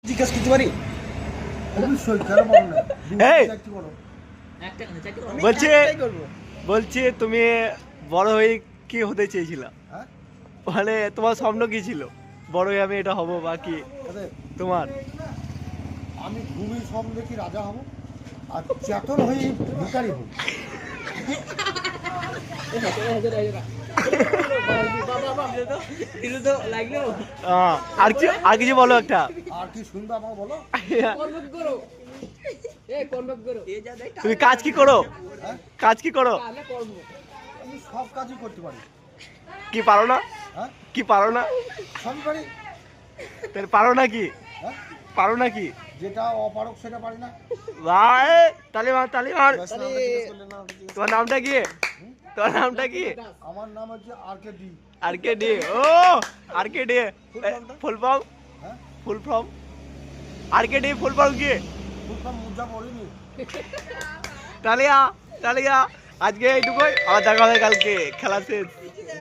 জিজ্ঞেস করতে পারি? অবশ্যই, কেন পারো না? এই! চাকরি করো। বলছি একটাই করবো। বলছি তুমি বড় হয়ে কি হতে চেয়েছিলা? হ্যাঁ? মানে তোমার স্বপ্ন কি ছিল? বড় হয়ে আমি এটা হব বা কি তাহলে তোমার? আমি ঘুমিয়ে স্বপ্ন দেখি রাজা হব, আর চেতন হয়ে ভিখারি হব। আর কিছু বলো একটা। আর কি শুনবে আমাকে বলো? তুমি কাজ কি করো? হ্যাঁ? কাজ কি করো? আমি সব কাজই করতে পারি। কি পারো না? হ্যাঁ? কি পারো না? সবই পারি। তাহলে পারো না কি? হ্যাঁ? পারো না কি? যেটা অপারক সেটা পারি না। ভাই তালি মার তালি মার। ব্যাস, নামটা জিজ্ঞেস করলে না, ওটা জিজ্ঞেস তোমার নামটা কি? তোমার নামটা কি? আমার নাম হচ্ছে RKD। RKD। ও RKD ফুল ফর্ম? হ্যাঁ? Full form? RKD full form কি? ফুলফর্ম মুজা পড়িনি। তালিয়া তালিয়া আজকে এইটুকুই, আবার দেখা হবে কালকে খেলা শেষ।